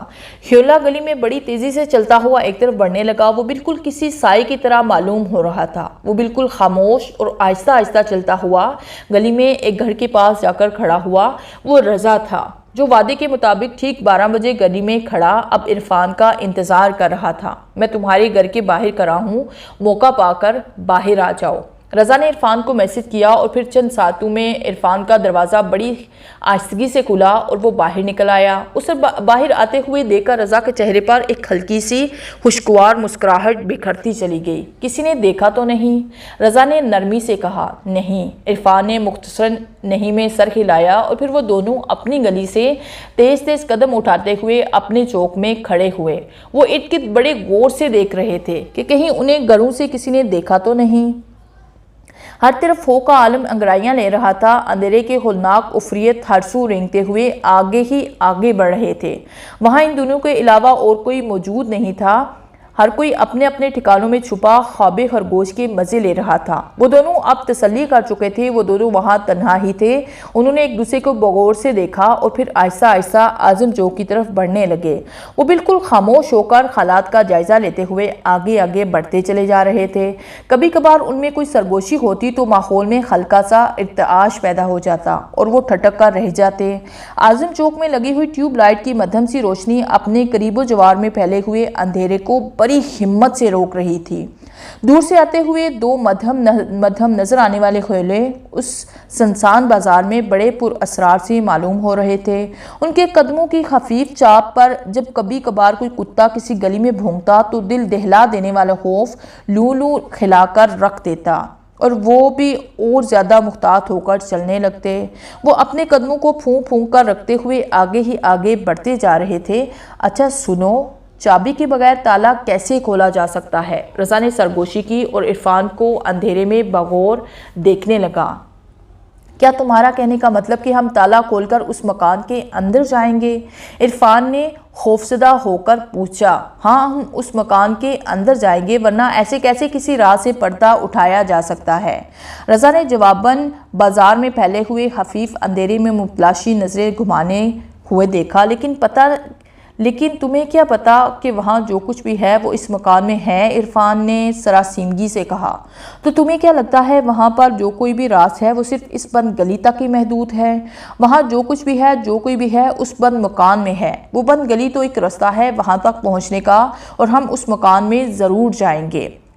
S1: ہیولا گلی میں بڑی تیزی سے چلتا ہوا ایک طرف بڑھنے لگا۔ وہ بالکل کسی سائے کی طرح معلوم ہو رہا تھا۔ وہ بالکل خاموش اور آہستہ آہستہ چلتا ہوا گلی میں ایک گھر کے پاس جا کر کھڑا ہوا۔ وہ رضا تھا، جو وعدے کے مطابق ٹھیک 12 بجے گلی میں کھڑا اب عرفان کا انتظار کر رہا تھا۔ میں تمہارے گھر کے باہر کھڑا ہوں، موقع پا کر باہر آ جاؤ۔ رضا نے عرفان کو میسج کیا اور پھر چند ساتوں میں عرفان کا دروازہ بڑی آہستگی سے کھلا اور وہ باہر نکل آیا۔ اسے باہر آتے ہوئے دیکھ کر رضا کے چہرے پر ایک ہلکی سی خوشگوار مسکراہٹ بکھرتی چلی گئی۔ کسی نے دیکھا تو نہیں؟ رضا نے نرمی سے کہا۔ نہیں۔ عرفان نے مختصراً نہیں میں سر ہلایا اور پھر وہ دونوں اپنی گلی سے تیز تیز قدم اٹھاتے ہوئے اپنے چوک میں کھڑے ہوئے۔ وہ ارد گرد بڑے غور سے دیکھ رہے تھے کہ کہیں انہیں گھروں سے کسی نے دیکھا تو نہیں۔ ہر طرف خوف کا عالم انگڑائیاں لے رہا تھا۔ اندھیرے کے ہولناک عفریت ہر سو رینگتے ہوئے آگے ہی آگے بڑھ رہے تھے۔ وہاں ان دونوں کے علاوہ اور کوئی موجود نہیں تھا۔ ہر کوئی اپنے اپنے ٹھکانوں میں چھپا خواب خرگوش کے مزے لے رہا تھا۔ وہ دونوں اب تسلی کر چکے تھے، وہ دونوں وہاں تنہا ہی تھے۔ انہوں نے ایک دوسرے کو بغور سے دیکھا اور پھر آہستہ آہستہ اعظم چوک کی طرف بڑھنے لگے۔ وہ بالکل خاموش ہو کر حالات کا جائزہ لیتے ہوئے آگے آگے بڑھتے چلے جا رہے تھے۔ کبھی کبھار ان میں کوئی سرگوشی ہوتی تو ماحول میں ہلکا سا ارتعاش پیدا ہو جاتا اور وہ ٹھٹک کر رہ جاتے۔ اعظم چوک میں لگی ہوئی ٹیوب لائٹ کی مدھم سی روشنی اپنے قریب و جوار میں پھیلے ہوئے اندھیرے کو بڑی ہمت سے روک رہی تھی۔ دور سے آتے ہوئے دو مدھم نظر آنے والے خیلے اس سنسان بازار میں بڑے پر اسرار سے معلوم ہو رہے تھے۔ ان کے قدموں کی خفیف چاپ پر جب کبھی کبھار کوئی کتا کسی گلی میں بھونکتا تو دل دہلا دینے والا خوف لو لو کھلا کر رکھ دیتا اور وہ بھی اور زیادہ محتاط ہو کر چلنے لگتے۔ وہ اپنے قدموں کو پھونک پھونک کر رکھتے ہوئے آگے ہی آگے بڑھتے جا رہے تھے۔ اچھا سنو، چابی کے بغیر تالا کیسے کھولا جا سکتا ہے؟ رضا نے سرگوشی کی اور عرفان کو اندھیرے میں بغور دیکھنے لگا۔ کیا تمہارا کہنے کا مطلب کہ ہم تالا کھول کر اس مکان کے اندر جائیں گے؟ عرفان نے خوفزدہ ہو کر پوچھا۔ ہاں، ہم اس مکان کے اندر جائیں گے، ورنہ ایسے کیسے کسی راہ سے پردہ اٹھایا جا سکتا ہے؟ رضا نے جواباً بازار میں پھیلے ہوئے خفیف اندھیرے میں متلاشی نظریں گھمانے ہوئے دیکھا۔ لیکن تمہیں کیا پتا کہ وہاں جو کچھ بھی ہے وہ اس مکان میں ہے؟ عرفان نے سراسیمگی سے کہا۔ تو تمہیں کیا لگتا ہے وہاں پر جو کوئی بھی راز ہے وہ صرف اس بند گلی تک ہی محدود ہے؟ وہاں جو کچھ بھی ہے، جو کوئی بھی ہے، اس بند مکان میں ہے۔ وہ بند گلی تو ایک رستہ ہے وہاں تک پہنچنے کا، اور ہم اس مکان میں ضرور جائیں گے۔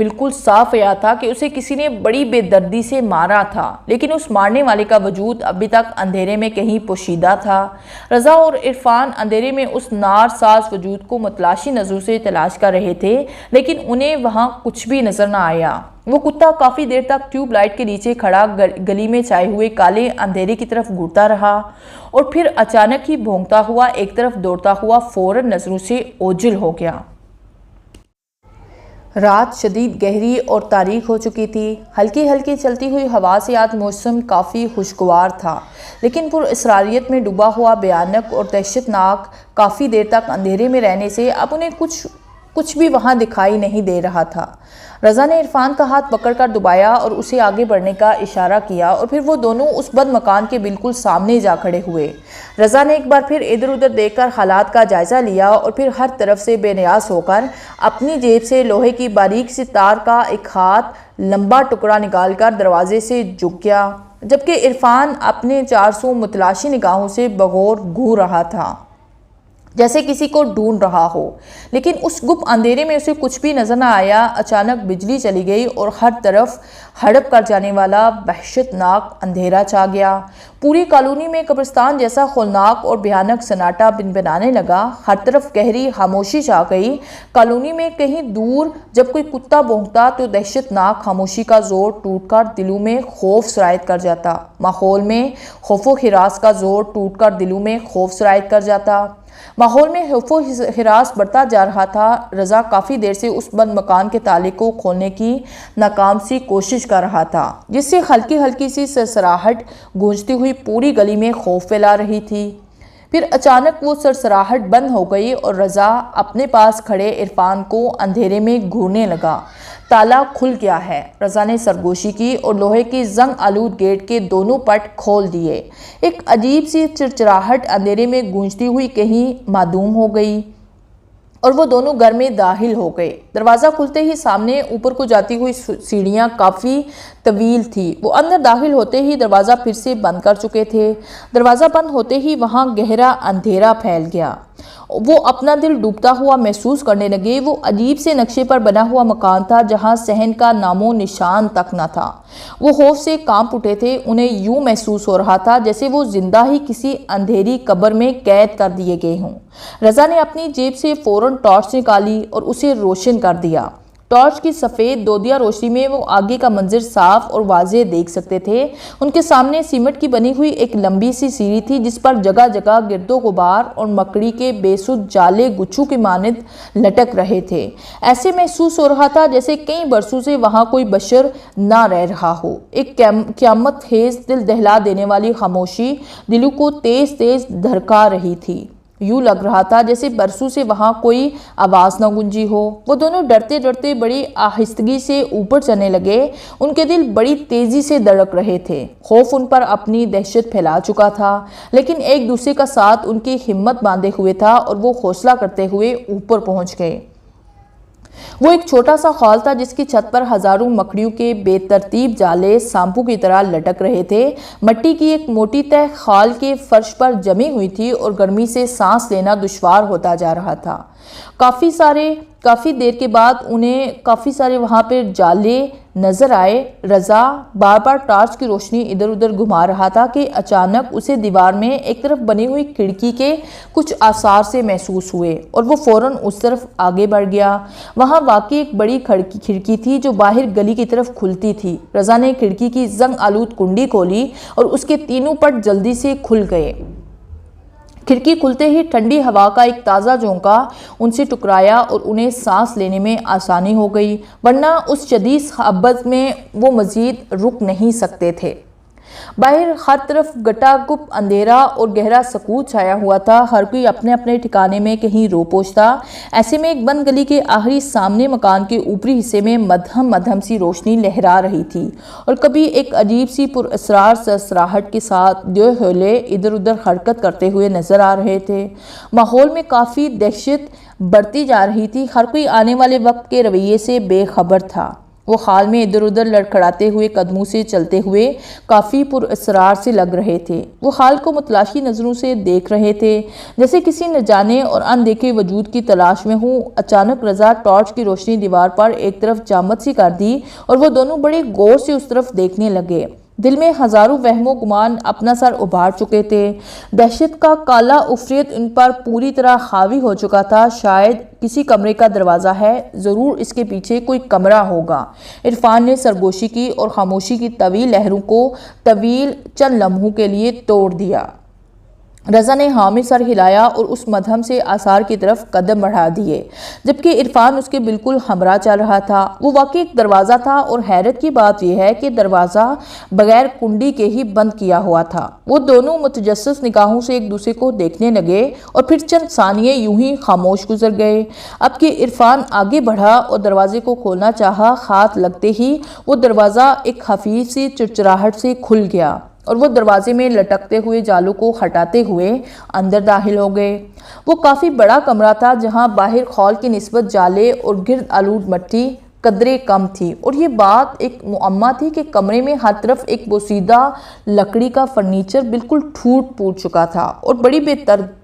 S1: بالکل صاف آیا تھا کہ اسے کسی نے بڑی بے دردی سے مارا تھا، لیکن اس مارنے والے کا وجود ابھی تک اندھیرے میں کہیں پوشیدہ تھا۔ رضا اور عرفان اندھیرے میں اس نار ساز وجود کو متلاشی نظروں سے تلاش کر رہے تھے، لیکن انہیں وہاں کچھ بھی نظر نہ آیا۔ وہ کتا کافی دیر تک ٹیوب لائٹ کے نیچے کھڑا گلی میں چھائے ہوئے کالے اندھیرے کی طرف گھورتا رہا اور پھر اچانک ہی بھونکتا ہوا ایک طرف دوڑتا ہوا فوراً نظروں سے اوجھل ہو گیا۔ رات شدید گہری اور تاریک ہو چکی تھی۔ ہلکی ہلکی چلتی ہوئی ہوا سے آج موسم کافی خوشگوار تھا، لیکن پر اسراریت میں ڈوبا ہوا بھیانک اور دہشت ناک کافی دیر تک اندھیرے میں رہنے سے اب انہیں کچھ بھی وہاں دکھائی نہیں دے رہا تھا۔ رضا نے عرفان کا ہاتھ پکڑ کر دبایا اور اسے آگے بڑھنے کا اشارہ کیا اور پھر وہ دونوں اس بد مکان کے بالکل سامنے جا کھڑے ہوئے۔ رضا نے ایک بار پھر ادھر ادھر دیکھ کر حالات کا جائزہ لیا اور پھر ہر طرف سے بے نیاز ہو کر اپنی جیب سے لوہے کی باریک سی تار کا ایک ہاتھ لمبا ٹکڑا نکال کر دروازے سے جھک گیا، جبکہ عرفان اپنے 400 متلاشی نگاہوں سے بغور گھور رہا تھا جیسے کسی کو ڈھونڈ رہا ہو، لیکن اس گپ اندھیرے میں اسے کچھ بھی نظر نہ آیا۔ اچانک بجلی چلی گئی اور ہر طرف ہڑپ کر جانے والا وحشت ناک اندھیرا چھا گیا۔ پوری کالونی میں قبرستان جیسا ہولناک اور بھیانک سناٹا بنبنانے لگا۔ ہر طرف گہری خاموشی چھا گئی۔ کالونی میں کہیں دور جب کوئی کتا بھونکتا تو دہشت ناک خاموشی کا زور ٹوٹ کر دلوں میں خوف سرایت کر جاتا۔ ماحول میں خوف و ہراس کا زور ٹوٹ کر دلوں میں خوف سرایت کر جاتا۔ ماحول میں خوف و ہراس بڑھتا جا رہا تھا۔ رضا کافی دیر سے اس بند مکان کے تالے کو کھولنے کی ناکام سی کوشش کر رہا تھا، جس سے ہلکی ہلکی سی سرسراہٹ گونجتی ہوئی پوری گلی میں خوف پھیلا رہی تھی۔ پھر اچانک وہ سرسراہٹ بند ہو گئی اور رضا اپنے پاس کھڑے عرفان کو اندھیرے میں گھورنے لگا۔ تالا کھل گیا ہے، رضا نے سرگوشی کی اور لوہے کی زنگ آلود گیٹ کے دونوں پٹ کھول دیے۔ ایک عجیب سی چرچراہٹ اندھیرے میں گونجتی ہوئی کہیں معدوم ہو گئی اور وہ دونوں گھر میں داخل ہو گئے۔ دروازہ کھلتے ہی سامنے اوپر کو جاتی ہوئی سیڑھیاں کافی طویل تھی۔ وہ اندر داخل ہوتے ہی دروازہ پھر سے بند کر چکے تھے۔ دروازہ بند ہوتے ہی وہاں گہرا اندھیرا پھیل گیا۔ وہ اپنا دل ڈوبتا ہوا محسوس کرنے لگے۔ وہ عجیب سے نقشے پر بنا ہوا مکان تھا جہاں صحن کا نام و نشان تک نہ تھا۔ وہ خوف سے کانپ اٹھے تھے۔ انہیں یوں محسوس ہو رہا تھا جیسے وہ زندہ ہی کسی اندھیری قبر میں قید کر دیے گئے ہوں۔ رضا نے اپنی جیب سے فوراً ٹارچ نکالی اور اسے روشن کر دیا۔ ٹارچ کی سفید دودیا روشنی میں وہ آگے کا منظر صاف اور واضح دیکھ سکتے تھے۔ ان کے سامنے سیمنٹ کی بنی ہوئی ایک لمبی سی سیڑھی تھی جس پر جگہ جگہ گرد و غبار اور مکڑی کے بے سود جالے گچھو کی مانند لٹک رہے تھے۔ ایسے محسوس ہو رہا تھا جیسے کئی برسوں سے وہاں کوئی بشر نہ رہ رہا ہو۔ ایک قیامت خیز دل دہلا دینے والی خاموشی دلوں کو تیز تیز دھڑکا رہی تھی۔ یوں لگ رہا تھا جیسے برسوں سے وہاں کوئی آواز نہ گونجی ہو۔ وہ دونوں ڈرتے ڈرتے بڑی آہستگی سے اوپر چلنے لگے۔ ان کے دل بڑی تیزی سے دھڑک رہے تھے۔ خوف ان پر اپنی دہشت پھیلا چکا تھا، لیکن ایک دوسرے کا ساتھ ان کی ہمت باندھے ہوئے تھا اور وہ حوصلہ کرتے ہوئے اوپر پہنچ گئے۔ وہ ایک چھوٹا سا ہال تھا جس کی چھت پر ہزاروں مکڑیوں کے بے ترتیب جالے سانپوں کی طرح لٹک رہے تھے۔ مٹی کی ایک موٹی تہ ہال کے فرش پر جمی ہوئی تھی اور گرمی سے سانس لینا دشوار ہوتا جا رہا تھا۔ کافی دیر کے بعد انہیں کافی سارے وہاں پہ جالے نظر آئے۔ رضا بار بار ٹارچ کی روشنی ادھر ادھر گھما رہا تھا کہ اچانک اسے دیوار میں ایک طرف بنی ہوئی کھڑکی کے کچھ آثار سے محسوس ہوئے اور وہ فوراً اس طرف آگے بڑھ گیا۔ وہاں واقعی ایک بڑی کھڑکی تھی جو باہر گلی کی طرف کھلتی تھی۔ رضا نے کھڑکی کی زنگ آلود کنڈی کھولی اور اس کے تینوں پٹ جلدی سے کھل گئے۔ کھڑکی کھلتے ہی ٹھنڈی ہوا کا ایک تازہ جھونکا ان سے ٹکرایا اور انہیں سانس لینے میں آسانی ہو گئی، ورنہ اس شدید خبت میں وہ مزید رک نہیں سکتے تھے۔ باہر ہر طرف گٹا گپ اندھیرا اور گہرا سکوت چھایا ہوا تھا۔ ہر کوئی اپنے اپنے ٹھکانے میں کہیں رو پوش تھا۔ ایسے میں ایک بند گلی کے آخری سامنے مکان کے اوپری حصے میں مدھم سی روشنی لہرا رہی تھی اور کبھی ایک عجیب سی پر اسرار سرسراہٹ کے ساتھ دو ہولے ادھر ادھر حرکت کرتے ہوئے نظر آ رہے تھے۔ ماحول میں کافی دہشت بڑھتی جا رہی تھی۔ ہر کوئی آنے والے وقت کے رویے سے بے خبر تھا۔ وہ حال میں ادھر ادھر لڑکھڑاتے ہوئے قدموں سے چلتے ہوئے کافی پر اسرار سے لگ رہے تھے۔ وہ حال کو متلاشی نظروں سے دیکھ رہے تھے، جیسے کسی نہ جانے اور اندیکھے وجود کی تلاش میں ہوں۔ اچانک رضا ٹارچ کی روشنی دیوار پر ایک طرف جامد سی کر دی اور وہ دونوں بڑے غور سے اس طرف دیکھنے لگے۔ دل میں ہزاروں وہم و گمان اپنا سر ابھار چکے تھے۔ دہشت کا کالا عفریت ان پر پوری طرح حاوی ہو چکا تھا۔ شاید کسی کمرے کا دروازہ ہے، ضرور اس کے پیچھے کوئی کمرہ ہوگا۔ عرفان نے سرگوشی کی اور خاموشی کی طویل لہروں کو چند لمحوں کے لیے توڑ دیا۔ رضا نے ہاں میں سر ہلایا اور اس مدھم سے آثار کی طرف قدم بڑھا دیے، جبکہ عرفان اس کے بالکل ہمراہ چل رہا تھا۔ وہ واقعی ایک دروازہ تھا اور حیرت کی بات یہ ہے کہ دروازہ بغیر کنڈی کے ہی بند کیا ہوا تھا۔ وہ دونوں متجسس نگاہوں سے ایک دوسرے کو دیکھنے لگے اور پھر چند ثانیے یوں ہی خاموش گزر گئے۔ اب کہ عرفان آگے بڑھا اور دروازے کو کھولنا چاہا، ہاتھ لگتے ہی وہ دروازہ ایک خفیف سی چرچراہٹ سے کھل گیا اور وہ دروازے میں لٹکتے ہوئے جالوں کو ہٹاتے ہوئے اندر داخل ہو گئے۔ وہ کافی بڑا کمرہ تھا، جہاں باہر خال کی نسبت جالے اور گرد آلود مٹی قدرے کم تھی، اور یہ بات ایک معمہ تھی کہ کمرے میں ہر طرف ایک بوسیدہ لکڑی کا فرنیچر بالکل ٹوٹ پھوٹ چکا تھا اور بڑی بے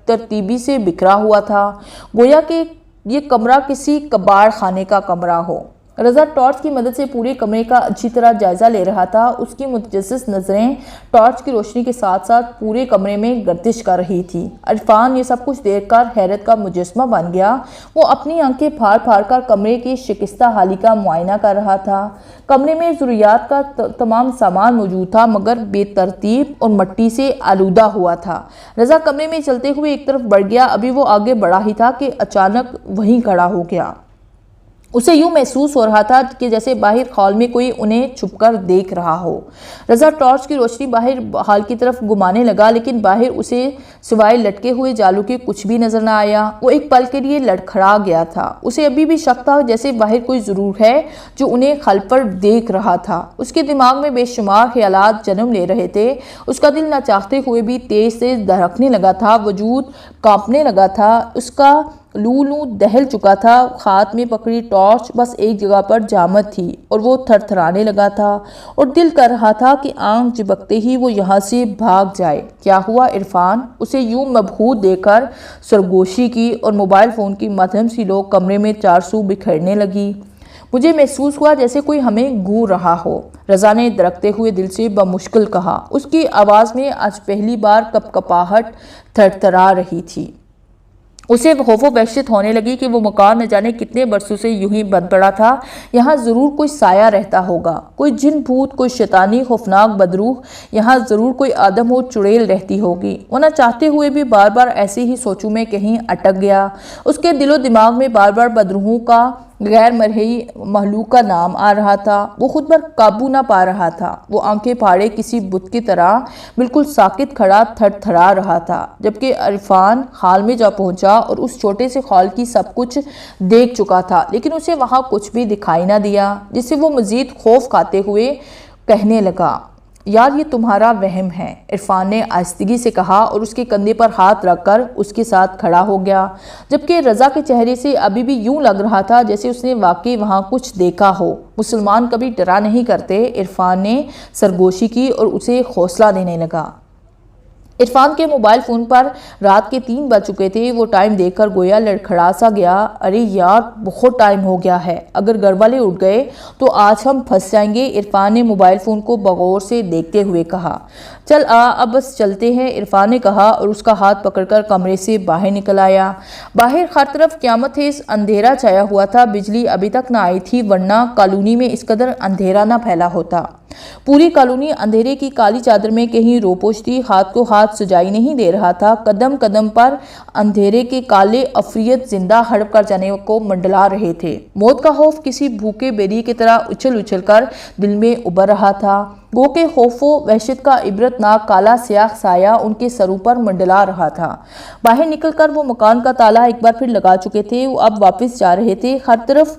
S1: ترتیبی سے بکھرا ہوا تھا، گویا کہ یہ کمرہ کسی کباڑ خانے کا کمرہ ہو۔ رضا ٹارچ کی مدد سے پورے کمرے کا اچھی طرح جائزہ لے رہا تھا۔ اس کی متجسس نظریں ٹارچ کی روشنی کے ساتھ ساتھ پورے کمرے میں گردش کر رہی تھی۔ عرفان یہ سب کچھ دیکھ کر حیرت کا مجسمہ بن گیا۔ وہ اپنی آنکھیں پھاڑ پھاڑ کر کمرے کی شکستہ حالی کا معائنہ کر رہا تھا۔ کمرے میں ضروریات کا تمام سامان موجود تھا، مگر بے ترتیب اور مٹی سے آلودہ ہوا تھا۔ رضا کمرے میں چلتے ہوئے ایک طرف بڑھ گیا۔ ابھی وہ آگے بڑھا ہی تھا کہ اچانک وہیں کھڑا ہو گیا۔ اسے یوں محسوس ہو رہا تھا کہ جیسے باہر ہال میں کوئی انہیں چھپ کر دیکھ رہا ہو۔ رضا ٹارچ کی روشنی باہر ہال کی طرف گھمانے لگا، لیکن باہر اسے سوائے لٹکے ہوئے جالوں کے کچھ بھی نظر نہ آیا۔ وہ ایک پل کے لیے لڑکھڑا گیا تھا۔ اسے ابھی بھی شک تھا جیسے باہر کوئی ضرور ہے جو انہیں خلفڑ دیکھ رہا تھا۔ اس کے دماغ میں بے شمار خیالات جنم لے رہے تھے۔ اس کا دل نہ چاہتے ہوئے بھی تیز تیز دھڑکنے لگا تھا، وجود کانپنے لگا تھا، اس کا لو دہل چکا تھا۔ ہاتھ میں پکڑی ٹارچ بس ایک جگہ پر جامد تھی اور وہ تھر تھرانے لگا تھا اور دل کر رہا تھا کہ آنکھ جھپکتے ہی وہ یہاں سے بھاگ جائے۔ کیا ہوا عرفان؟ اسے یوں مبہوت دیکھ کر سرگوشی کی اور موبائل فون کی مدھم سی لو کمرے میں چار سو بکھیرنے لگی۔ مجھے محسوس ہوا جیسے کوئی ہمیں گھور رہا ہو، رضا نے درکتے ہوئے دل سے بمشکل کہا۔ اس کی آواز میں آج پہلی بار کپکپاہٹ تھر تھرا رہی تھی۔ اسے خوف و وحشت ہونے لگی کہ وہ مکان نہ جانے کتنے برسوں سے یوں ہی بند پڑا تھا۔ یہاں ضرور کوئی سایہ رہتا ہوگا، کوئی جن بھوت، کوئی شیطانی خوفناک بدروح۔ یہاں ضرور کوئی آدم و چڑیل رہتی ہوگی۔ وہ نہ چاہتے ہوئے بھی بار بار ایسے ہی سوچوں میں کہیں اٹک گیا۔ اس کے دل و دماغ میں بار بار بدروحوں کا، غیر مرئی مخلوق کا نام آ رہا تھا۔ وہ خود پر قابو نہ پا رہا تھا۔ وہ آنکھیں پھاڑے کسی بت کی طرح بالکل ساکت کھڑا تھر تھرا رہا تھا، جبکہ عرفان ہال میں جا پہنچا اور اس چھوٹے سے ہال کی سب کچھ دیکھ چکا تھا، لیکن اسے وہاں کچھ بھی دکھائی نہ دیا، جس سے وہ مزید خوف کھاتے ہوئے کہنے لگا، یار یہ تمہارا وہم ہے۔ عرفان نے آہستگی سے کہا اور اس کے کندھے پر ہاتھ رکھ کر اس کے ساتھ کھڑا ہو گیا، جبکہ رضا کے چہرے سے ابھی بھی یوں لگ رہا تھا جیسے اس نے واقعی وہاں کچھ دیکھا ہو۔ مسلمان کبھی ڈرا نہیں کرتے، عرفان نے سرگوشی کی اور اسے حوصلہ دینے لگا۔ عرفان کے موبائل فون پر رات کے 3 بج چکے تھے۔ وہ ٹائم دیکھ کر گویا لڑکھڑا سا گیا۔ ارے یار بہت ٹائم ہو گیا ہے، اگر گھر والے اٹھ گئے تو آج ہم پھنس جائیں گے۔ عرفان نے موبائل فون کو بغور سے دیکھتے ہوئے کہا۔ چل اب بس چلتے ہیں، عرفان نے کہا اور اس کا ہاتھ پکڑ کر کمرے سے باہر نکل آیا۔ باہر ہر طرف قیامت خیز اندھیرا چھایا ہوا تھا۔ بجلی ابھی تک نہ آئی تھی، ورنہ کالونی میں اس قدر اندھیرا نہ پھیلا ہوتا۔ پوری کالونی اندھیرے کی کالی چادر میں کہیں روپوش تھی، ہاتھ کو ہاتھ سجائی نہیں دے رہا تھا۔ قدم قدم پر اندھیرے کے کالے افریت زندہ ہڑپ کر جانے کو منڈلا رہے تھے۔ موت کا خوف کسی بھوکے بیری کی طرح اچھل اچھل کر دل میں ابھر رہا تھا، گو کہ خوف و وحشت کا عبرت ناک کالا سیاہ سایہ ان کے سروں پر منڈلا رہا تھا۔ باہر نکل کر وہ مکان کا تالا ایک بار پھر لگا چکے تھے۔ وہ اب واپس جا رہے تھے۔ ہر طرف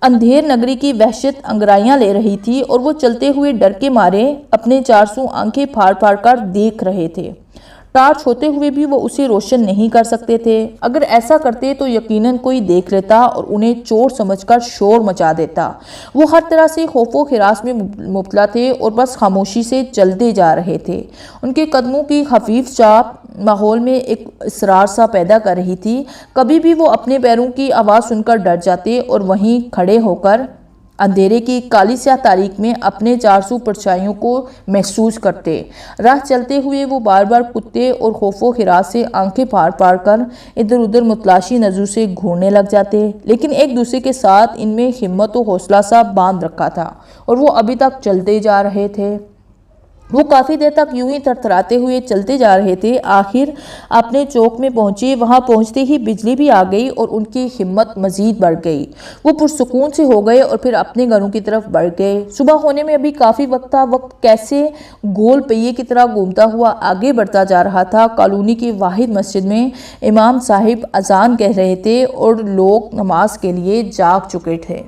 S1: اندھیر نگری کی وحشت انگرائیاں لے رہی تھی اور وہ چلتے ہوئے ڈر کے مارے اپنے 400 آنکھیں پھاڑ پھاڑ کر دیکھ رہے تھے۔ ٹارچ ہوتے ہوئے بھی وہ اسے روشن نہیں کر سکتے تھے۔ اگر ایسا کرتے تو یقیناً کوئی دیکھ لیتا اور انہیں چور سمجھ کر شور مچا دیتا۔ وہ ہر طرح سے خوف و ہراس میں مبتلا تھے اور بس خاموشی سے چلتے جا رہے تھے۔ ان کے قدموں کی خفیف چاپ ماحول میں ایک اسرار سا پیدا کر رہی تھی۔ کبھی بھی وہ اپنے پیروں کی آواز سن کر ڈر جاتے اور وہیں کھڑے ہو کر اندھیرے کی کالی سیاہ تاریک میں اپنے چارسو پرچھائیوں کو محسوس کرتے۔ راہ چلتے ہوئے وہ بار بار کتے اور خوف و ہراس سے آنکھیں پھاڑ کر ادھر ادھر متلاشی نظر سے گھورنے لگ جاتے، لیکن ایک دوسرے کے ساتھ ان میں ہمت و حوصلہ سا باندھ رکھا تھا اور وہ ابھی تک چلتے جا رہے تھے۔ وہ کافی دیر تک یوں ہی تھرتھراتے ہوئے چلتے جا رہے تھے۔ آخر اپنے چوک میں پہنچے۔ وہاں پہنچتے ہی بجلی بھی آ گئی اور ان کی ہمت مزید بڑھ گئی۔ وہ پرسکون سے ہو گئے اور پھر اپنے گھروں کی طرف بڑھ گئے۔ صبح ہونے میں ابھی کافی وقت تھا۔ وقت کیسے گول پہیے کی طرح گھومتا ہوا آگے بڑھتا جا رہا تھا۔ کالونی کی واحد مسجد میں امام صاحب اذان کہہ رہے تھے اور لوگ نماز کے لیے جاگ چکے تھے۔